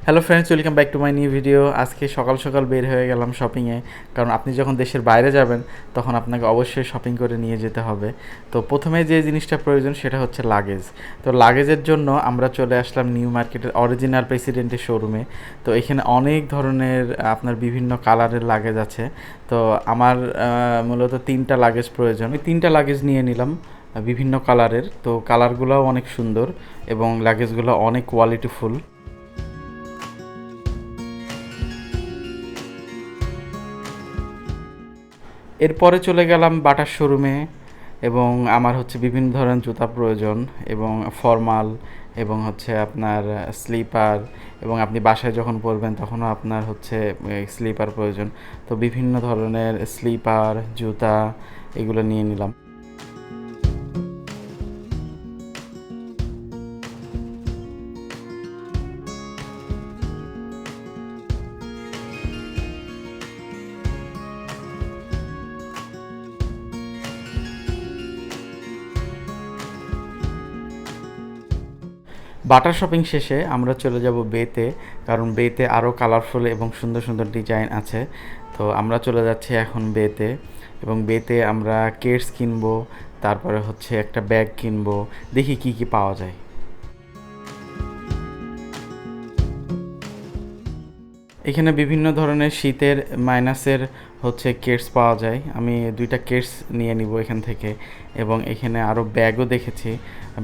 Hello friends, welcome back to my new video. আজকে সকাল সকাল বের হয়ে গেলাম শপিংয়ে, কারণ আপনি যখন দেশের বাইরে যাবেন তখন আপনাকে অবশ্যই শপিং করে নিয়ে যেতে হবে। তো প্রথমে যে জিনিসটা প্রয়োজন সেটা হচ্ছে লাগেজ। তো লাগেজের জন্য আমরা চলে আসলাম নিউ মার্কেটের অরিজিনাল প্রেসিডেন্টের শোরুমে। তো এখানে অনেক ধরনের আপনার বিভিন্ন কালারের লাগেজ আছে। তো আমার মূলত 3টা লাগেজ প্রয়োজন, আমি 3টা লাগেজ নিয়ে নিলাম বিভিন্ন কালারের। তো কালারগুলোও অনেক সুন্দর এবং লাগেজগুলো অনেক কোয়ালিটিফুল। এরপরে চলে গেলাম বাটার শোরুমে, এবং আমার হচ্ছে বিভিন্ন ধরনের জুতা প্রয়োজন এবং ফর্মাল এবং হচ্ছে আপনার স্লিপার, এবং আপনি বাসায় যখন পরবেন তখনও আপনার হচ্ছে স্লিপার প্রয়োজন। তো বিভিন্ন ধরনের স্লিপার জুতা এগুলো নিয়ে নিলাম। বাটার শপিং শেষে আমরা চলে যাব বেতে, কারণ বেতে আরও কালারফুল এবং সুন্দর সুন্দর ডিজাইন আছে। তো আমরা চলে যাচ্ছি এখন বেতে, এবং বেতে আমরা কেডস কিনবো, তারপরে হচ্ছে একটা ব্যাগ কিনবো, দেখি কি কি পাওয়া যায়। এখানে বিভিন্ন ধরনের শীতের মাইনাসের হচ্ছে কেডস পাওয়া যায়। আমি 2টা কেডস নিয়ে নিব এখান থেকে, এবং এখানে আরও ব্যাগও দেখেছি,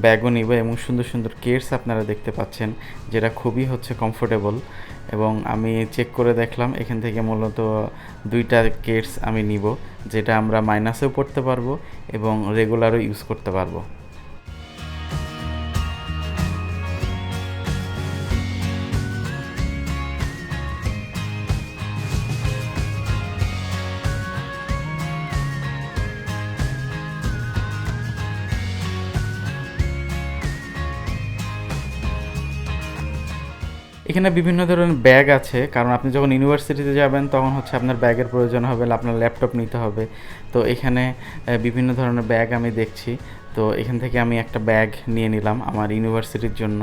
ব্যাগও নিব, এবং সুন্দর সুন্দর কেডস আপনারা দেখতে পাচ্ছেন যেটা খুবই হচ্ছে কমফোর্টেবল। এবং আমি চেক করে দেখলাম এখান থেকে মূলত 2টা কেডস আমি নিব, যেটা আমরা মাইনাসেও পড়তে পারবো এবং রেগুলারও ইউজ করতে পারবো। এখানে বিভিন্ন ধরনের ব্যাগ আছে, কারণ আপনি যখন ইউনিভার্সিটিতে যাবেন তখন হচ্ছে আপনার ব্যাগের প্রয়োজন হবে, আপনার ল্যাপটপ নিতে হবে। তো এখানে বিভিন্ন ধরনের ব্যাগ আমি দেখছি। তো এখান থেকে আমি একটা ব্যাগ নিয়ে নিলাম আমার ইউনিভার্সিটির জন্য।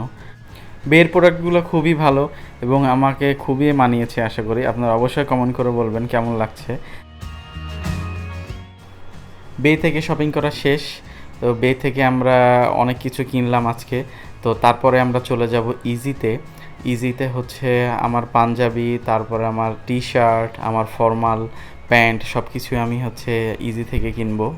বের প্রোডাক্টগুলো খুবই ভালো এবং আমাকে খুবই মানিয়েছে। আশা করি আপনারা অবশ্যই কমেন্ট করে বলবেন কেমন লাগছে। বে থেকে শপিং করা শেষ। তো বে থেকে আমরা অনেক কিছু কিনলাম আজকে। তো তারপরে আমরা চলে যাব ইজিতে। ইজিতে হচ্ছে আমার পাঞ্জাবি, তারপরে আমার টি শার্ট, আমার ফর্মাল প্যান্ট সব কিছুই আমি হচ্ছে ইজি থেকে কিনবো।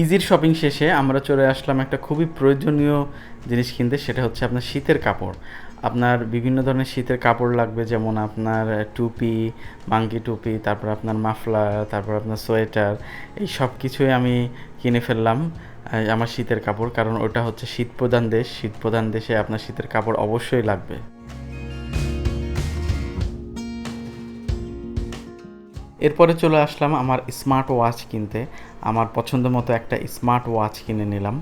ইজির শপিং শেষে আমরা চলে আসলাম একটা খুবই প্রয়োজনীয় জিনিস কিনতে, সেটা হচ্ছে আপনার শীতের কাপড়। আপনার বিভিন্ন ধরনের শীতের কাপড় লাগবে, যেমন আপনার টুপি, মাঙ্কি টুপি, তারপর আপনার মাফলার, তারপর আপনার সোয়েটার, এই সব কিছুই আমি কিনে ফেললাম। আমার শীতের কাপড়, কারণ ওটা হচ্ছে শীতপ্রধান দেশ, শীতপ্রধান দেশে আপনার শীতের কাপড় অবশ্যই লাগবে। এরপরে চলে আসলাম আমার স্মার্ট ওয়াচ কিনতে। আমার পছন্দ মতো একটা স্মার্ট ওয়াচ কিনে নিলাম।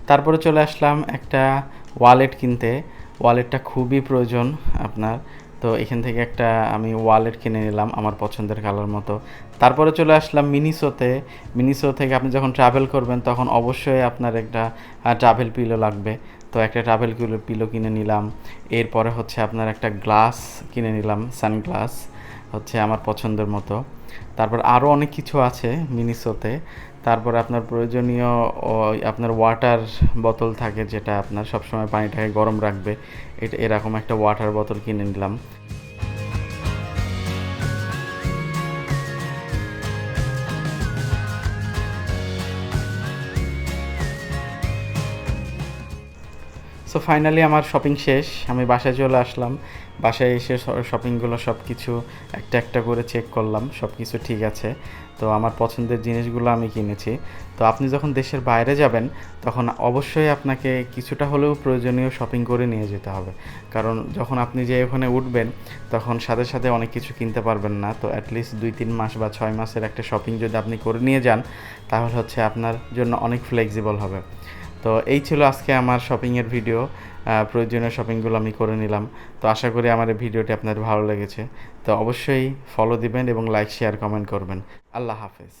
তারপরে চলে আসলাম একটা ওয়ালেট কিনতে। ওয়ালেটটা খুবই প্রয়োজন আপনার। তো এখান থেকে একটা আমি ওয়ালেট কিনে নিলাম আমার পছন্দের কালার মতো। তারপরে চলে আসলাম মিনিসোতে। মিনিসো থেকে আপনি যখন ট্রাভেল করবেন তখন অবশ্যই আপনার একটা ট্রাভেল পিলো লাগবে। তো তো একটা ট্রাভেল পিলো কিনে নিলাম। এরপরে হচ্ছে আপনার একটা গ্লাস কিনে নিলাম, সানগ্লাস হচ্ছে আমার পছন্দের মতো। তারপর আরও অনেক কিছু আছে মিনিসোতে। তারপরে আপনার প্রয়োজনীয় আপনার ওয়াটার বোতল থাকে, যেটা আপনার সবসময় পানিটাকে গরম রাখবে, এটা এরকম একটা ওয়াটার বোতল কিনে নিলাম। সো ফাইনালি আমার শপিং শেষ, আমি বাসায় চলে আসলাম। বাসায় এসে শপিংগুলো সব কিছু একটা একটা করে চেক করলাম, সব কিছু ঠিক আছে। তো আমার পছন্দের জিনিসগুলো আমি কিনেছি। তো আপনি যখন দেশের বাইরে যাবেন তখন অবশ্যই আপনাকে কিছুটা হলেও প্রয়োজনীয় শপিং করে নিয়ে যেতে হবে, কারণ যখন আপনি যে ওখানে উঠবেন তখন সাথে সাথে অনেক কিছু কিনতে পারবেন না। তো অ্যাটলিস্ট 2-3 মাস বা 6 মাসের একটা শপিং যদি আপনি করে নিয়ে যান, তাহলে হচ্ছে আপনার জন্য অনেক ফ্লেক্সিবল হবে। তো এই ছিল আজকে আমার শপিংয়ের ভিডিও। প্রয়োজনীয় শপিংগুলো আমি করে নিলাম। তো আশা করি আমার এই ভিডিওটি আপনার ভালো লেগেছে। তো অবশ্যই ফলো দিবেন এবং লাইক, শেয়ার, কমেন্ট করবেন। আল্লাহ হাফেজ।